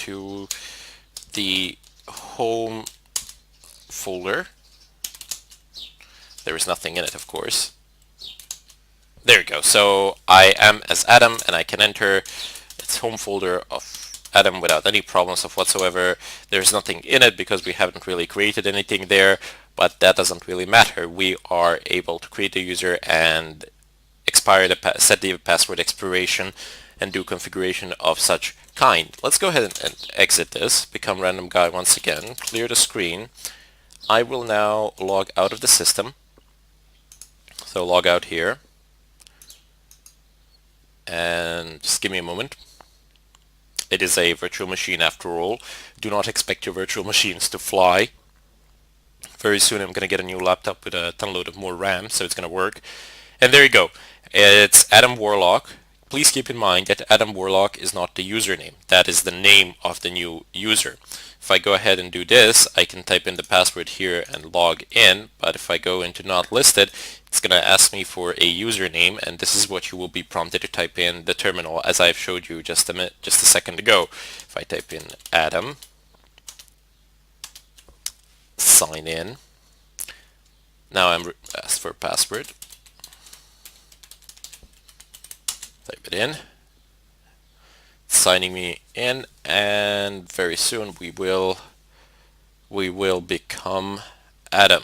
to the home folder. There is nothing in it, of course. There we go. So I am as Adam, and I can enter its home folder of Adam without any problems of whatsoever. There's nothing in it because we haven't really created anything there, but that doesn't really matter. We are able to create a user and set the password expiration and do configuration of such kind. Let's go ahead and exit this, become random guy once again, clear the screen. I will now log out of the system. So log out here. And just give me a moment. It is a virtual machine after all. Do not expect your virtual machines to fly. Very soon I'm going to get a new laptop with a ton load of more RAM, so it's going to work. And there you go. It's Adam Warlock. Please keep in mind that Adam Warlock is not the username. That is the name of the new user. If I go ahead and do this, I can type in the password here and log in, but if I go into not listed, it's going to ask me for a username, and this is what you will be prompted to type in the terminal, as I've showed you just a second ago. If I type in Adam, sign in. Now I'm asked for a password. Type it in. It's signing me in, and very soon we will become Adam.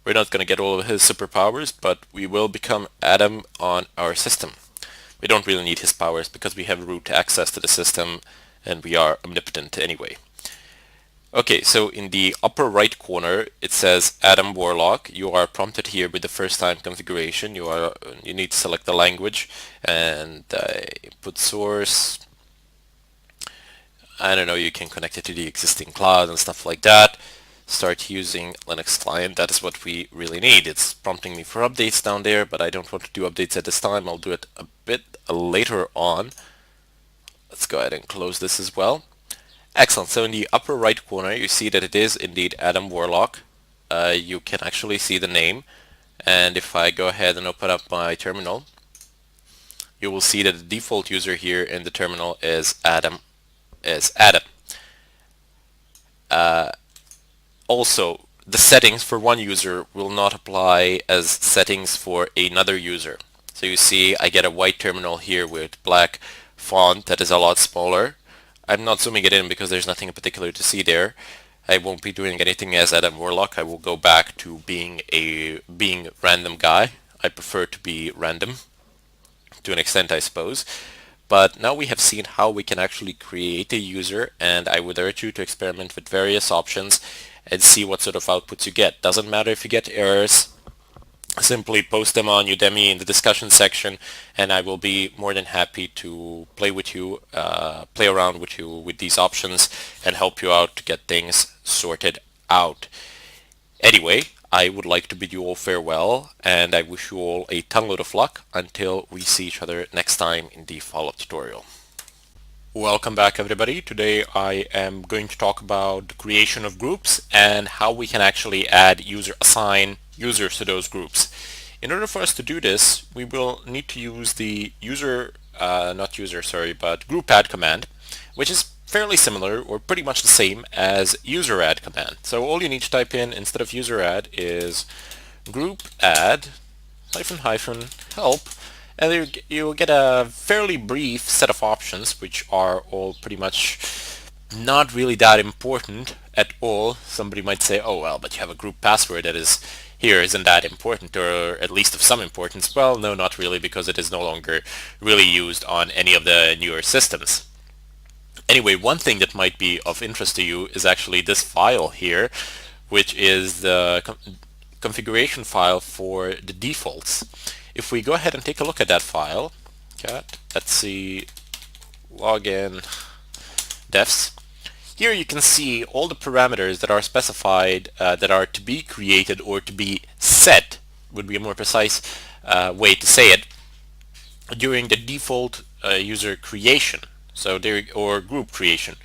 We're not going to get all of his superpowers, but we will become Adam on our system. We don't really need his powers because we have root access to the system and we are omnipotent anyway. Okay, so in the upper right corner it says Adam Warlock. You are prompted here with the first time configuration. You need to select the language and input source. I don't know, you can connect it to the existing cloud and stuff like that. Start using Linux client. That is what we really need. It's prompting me for updates down there, but I don't want to do updates at this time. I'll do it a bit later on. Let's go ahead and close this as well. Excellent. So in the upper right corner you see that it is indeed Adam Warlock. You can actually see the name, and if I go ahead and open up my terminal, you will see that the default user here in the terminal is Adam. Also, the settings for one user will not apply as settings for another user. So you see I get a white terminal here with black font that is a lot smaller. I'm not zooming it in because there's nothing in particular to see there. I won't be doing anything as Adam Warlock. I will go back to being random guy. I prefer to be random to an extent, I suppose. But now we have seen how we can actually create a user, and I would urge you to experiment with various options and see what sort of outputs you get. Doesn't matter if you get errors. Simply post them on Udemy in the discussion section, and I will be more than happy to play with you, play around with you with these options and help you out to get things sorted out. Anyway, I would like to bid you all farewell, and I wish you all a ton load of luck until we see each other next time in the follow-up tutorial. Welcome back everybody. Today I am going to talk about the creation of groups and how we can actually assign users to those groups. In order for us to do this, we will need to use the group add command, which is fairly similar or pretty much the same as user add command. So all you need to type in instead of user add is group add --help, and you'll get a fairly brief set of options, which are all pretty much not really that important at all. Somebody might say, oh well, but you have a group password that is here, isn't that important, or at least of some importance? Well, no, not really, because it is no longer really used on any of the newer systems. Anyway, one thing that might be of interest to you is actually this file here, which is the configuration file for the defaults. If we go ahead and take a look at that file, let's see, login defs. Here you can see all the parameters that are specified that are to be created or to be set, would be a more precise way to say it, during the default user creation, or group creation.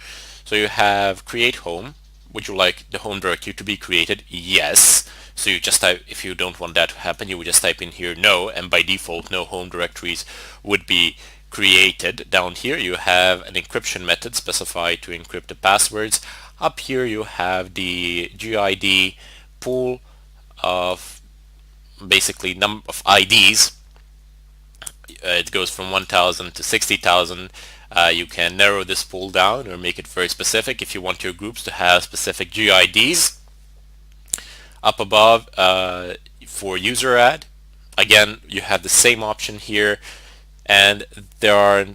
So you have create home. Would you like the home directory to be created? Yes. So you just type, if you don't want that to happen, you would just type in here no, and by default no home directories would be created. Down here you have an encryption method specified to encrypt the passwords. Up here you have the GID pool of basically number of IDs. It goes from 1,000 to 60,000. You can narrow this pool down or make it very specific if you want your groups to have specific GIDs. Up above, for user add, again, you have the same option here, and there are,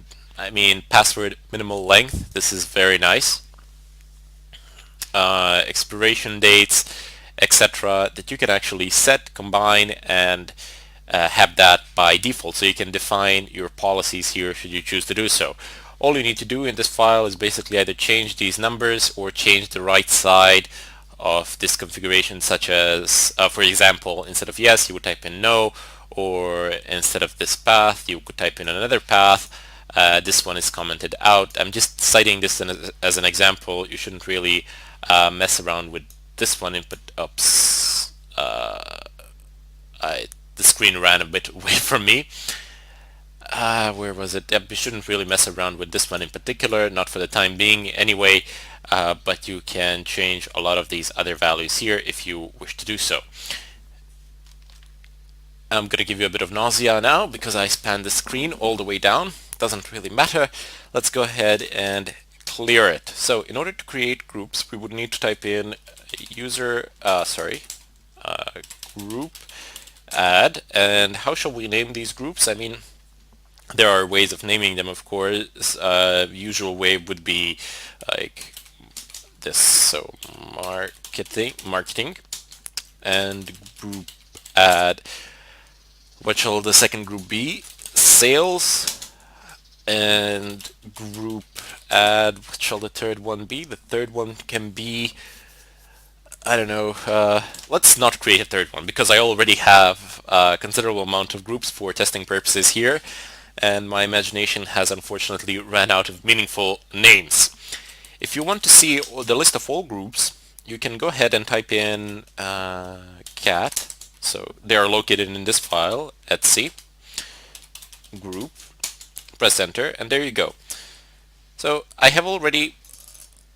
password minimal length. This is very nice. Expiration dates, etc., that you can actually set, combine, and have that by default. So you can define your policies here should you choose to do so. All you need to do in this file is basically either change these numbers or change the right side of this configuration, such as, for example, instead of yes, you would type in no, or instead of this path, you could type in another path. This one is commented out. I'm just citing this as an example. You shouldn't really mess around with this one input. Oops. The screen ran a bit away from me. Where was it? Yep, you shouldn't really mess around with this one in particular, not for the time being anyway, but you can change a lot of these other values here if you wish to do so. I'm going to give you a bit of nausea now because I spanned the screen all the way down. Doesn't really matter. Let's go ahead and clear it. So in order to create groups, we would need to type in group add. And how shall we name these groups? I mean, there are ways of naming them, of course. Usual way would be like this. So marketing and group add. What shall the second group be? Sales. And group add. What shall the third one be? The third one can be, I don't know, let's not create a third one because I already have a considerable amount of groups for testing purposes here, and my imagination has unfortunately ran out of meaningful names. If you want to see the list of all groups, you can go ahead and type in cat. So they are located in this file, etc. group, press enter, and there you go. So I have already,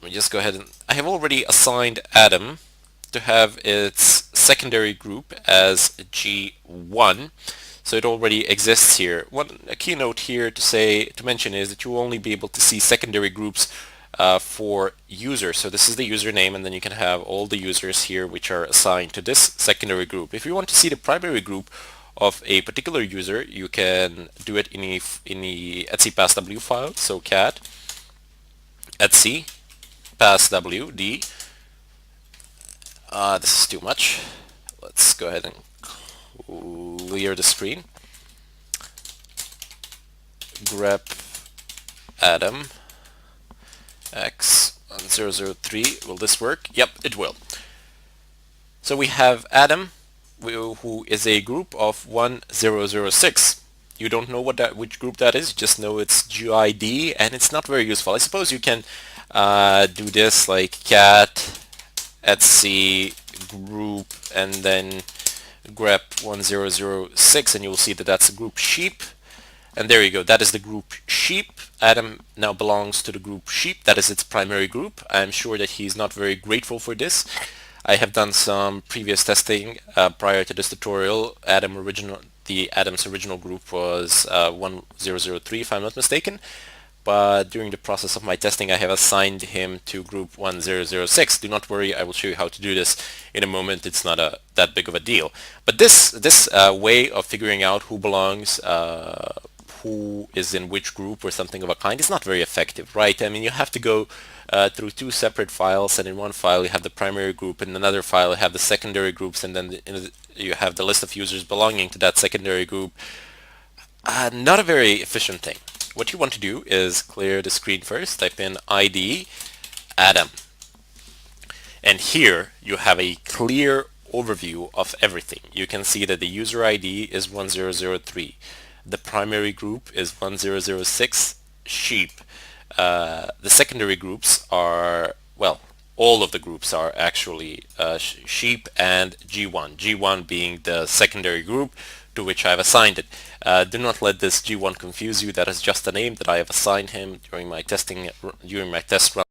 let me just go ahead and, I have already assigned Adam to have its secondary group as G1. So it already exists here. A key note here to mention is that you will only be able to see secondary groups for users. So this is the username, and then you can have all the users here which are assigned to this secondary group. If you want to see the primary group of a particular user, you can do it in the etc passw file. So cat etc passw d. This is too much. Let's go ahead and clear the screen. Grep Adam x1003. Will this work? Yep, it will. So we have Adam, who is a group of 1006. You don't know which group that is, you just know it's GID, and it's not very useful. I suppose you can do this like cat etc group and then grep 1006, and you will see that that's a group sheep. And there you go, that is the group sheep. Adam now belongs to the group sheep. That is its primary group. I'm sure that he's not very grateful for this. I have done some previous testing prior to this tutorial. Adam's original group was 1003 if I'm not mistaken. But during the process of my testing, I have assigned him to group 1006. Do not worry, I will show you how to do this in a moment. It's not that big of a deal. But this way of figuring out who belongs, who is in which group or something of a kind is not very effective, right? I mean, you have to go through two separate files, and in one file you have the primary group, in another file you have the secondary groups, and then you have the list of users belonging to that secondary group. Not a very efficient thing. What you want to do is clear the screen first, type in ID Adam, and here you have a clear overview of everything. You can see that the user ID is 1003. The primary group is 1006 sheep. The secondary groups are, well, all of the groups are actually sheep and G1. G1 being the secondary group to which I have assigned it. Do not let this G1 confuse you. That is just a name that I have assigned him during my test run